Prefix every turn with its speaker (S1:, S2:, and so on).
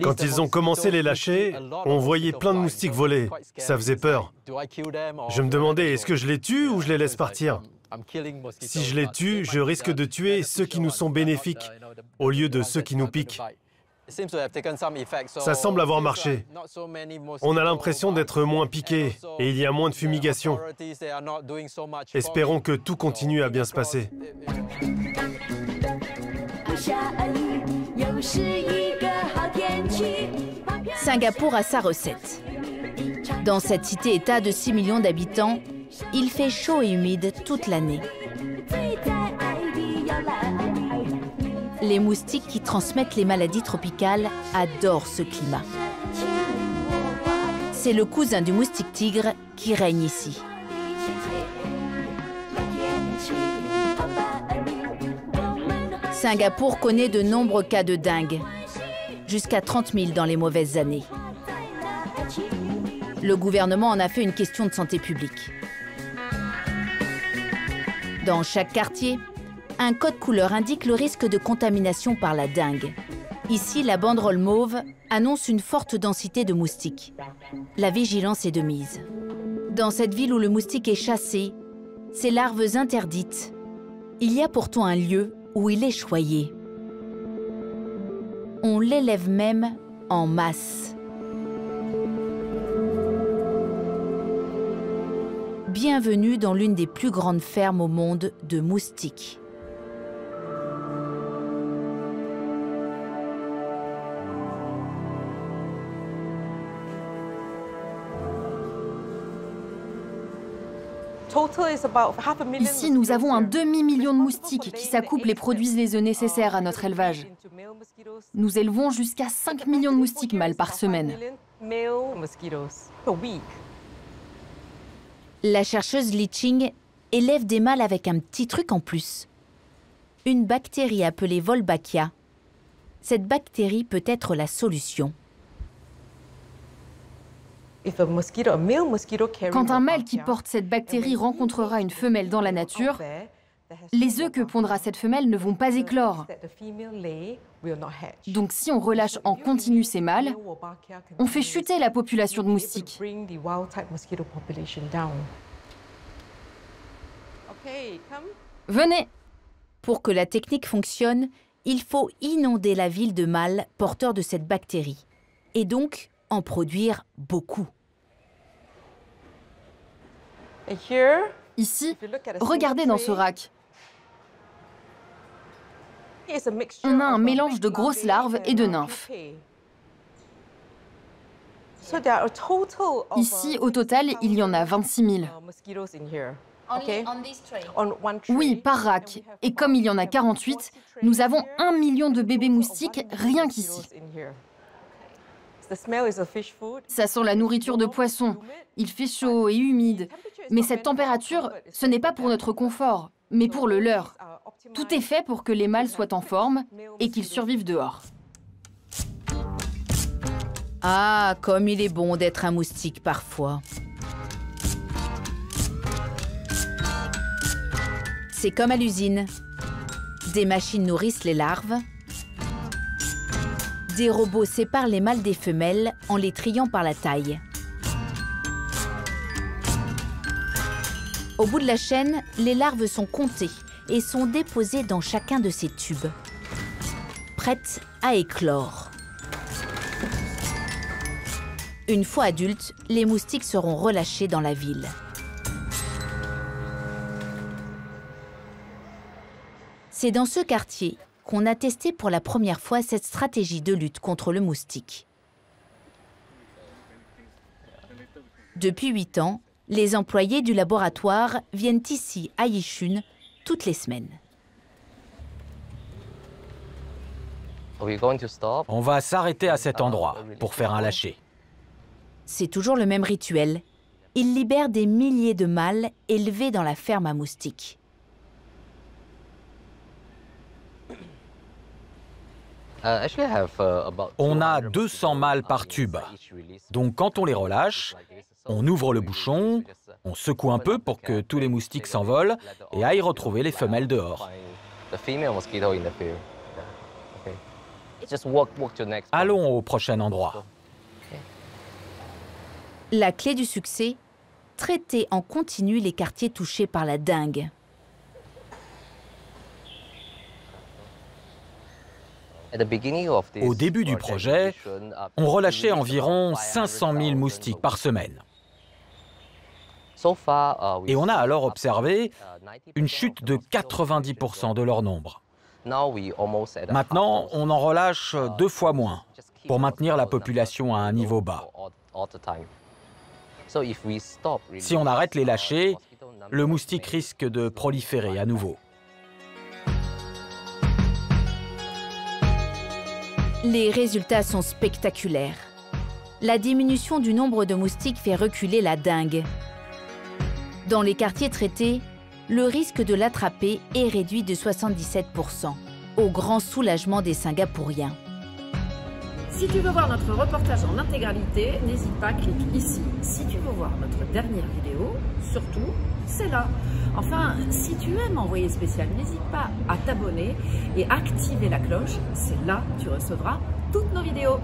S1: Quand ils ont commencé les lâcher, on voyait plein de moustiques voler. Ça faisait peur. Je me demandais, est-ce que je les tue ou je les laisse partir? Si je les tue, je risque de tuer ceux qui nous sont bénéfiques, au lieu de ceux qui nous piquent. Ça semble avoir marché. On a l'impression d'être moins piqués et il y a moins de fumigation. Espérons que tout continue à bien se passer.
S2: Singapour a sa recette. Dans cette cité-État de 6 millions d'habitants, il fait chaud et humide toute l'année. Les moustiques qui transmettent les maladies tropicales adorent ce climat. C'est le cousin du moustique tigre qui règne ici. Singapour connaît de nombreux cas de dengue, jusqu'à 30 000 dans les mauvaises années. Le gouvernement en a fait une question de santé publique. Dans chaque quartier, un code couleur indique le risque de contamination par la dengue. Ici, la banderole mauve annonce une forte densité de moustiques. La vigilance est de mise. Dans cette ville où le moustique est chassé, ses larves interdites, il y a pourtant un lieu où il est choyé. On l'élève même en masse. Bienvenue dans l'une des plus grandes fermes au monde de moustiques.
S3: Ici, nous avons un demi-million de moustiques qui s'accouplent et produisent les œufs nécessaires à notre élevage. Nous élevons jusqu'à 5 millions de moustiques mâles par semaine.
S2: La chercheuse Li Ching élève des mâles avec un petit truc en plus. Une bactérie appelée Wolbachia. Cette bactérie peut être la solution.
S3: Quand un mâle qui porte cette bactérie rencontrera une femelle dans la nature, les œufs que pondra cette femelle ne vont pas éclore. Donc si on relâche en continu ces mâles, on fait chuter la population de moustiques. Venez!
S2: Pour que la technique fonctionne, il faut inonder la ville de mâles porteurs de cette bactérie, et donc en produire beaucoup.
S3: Ici, regardez dans ce rack. On a un mélange de grosses larves et de nymphes. Ici, au total, il y en a 26 000. Oui, par rack. Et comme il y en a 48, nous avons 1 million de bébés moustiques rien qu'ici. Ça sent la nourriture de poisson. Il fait chaud et humide. Mais cette température, ce n'est pas pour notre confort, mais pour le leur. Tout est fait pour que les mâles soient en forme et qu'ils survivent dehors.
S2: Ah, comme il est bon d'être un moustique parfois. C'est comme à l'usine. Des machines nourrissent les larves. Des robots séparent les mâles des femelles en les triant par la taille. Au bout de la chaîne, les larves sont comptées et sont déposées dans chacun de ces tubes, prêtes à éclore. Une fois adultes, les moustiques seront relâchés dans la ville. C'est dans ce quartier qu'on a testé pour la première fois cette stratégie de lutte contre le moustique. Depuis 8 ans, les employés du laboratoire viennent ici, à Yichun, toutes les semaines.
S4: On va s'arrêter à cet endroit pour faire un lâcher.
S2: C'est toujours le même rituel. Ils libèrent des milliers de mâles élevés dans la ferme à moustiques.
S4: On a 200 mâles par tube. Donc quand on les relâche, on ouvre le bouchon, on secoue un peu pour que tous les moustiques s'envolent et aillent retrouver les femelles dehors. Allons au prochain endroit.
S2: La clé du succès, traiter en continu les quartiers touchés par la dengue.
S4: Au début du projet, on relâchait environ 500 000 moustiques par semaine. Et on a alors observé une chute de 90% de leur nombre. Maintenant, on en relâche 2 fois moins pour maintenir la population à un niveau bas. Si on arrête les lâchers, le moustique risque de proliférer à nouveau.
S2: Les résultats sont spectaculaires. La diminution du nombre de moustiques fait reculer la dengue. Dans les quartiers traités, le risque de l'attraper est réduit de 77%, au grand soulagement des Singapouriens.
S5: Si tu veux voir notre reportage en intégralité, n'hésite pas, clique ici. Si tu veux voir notre dernière vidéo, surtout, c'est là. Enfin, si tu aimes Envoyé spécial, n'hésite pas à t'abonner et activer la cloche. C'est là que tu recevras toutes nos vidéos.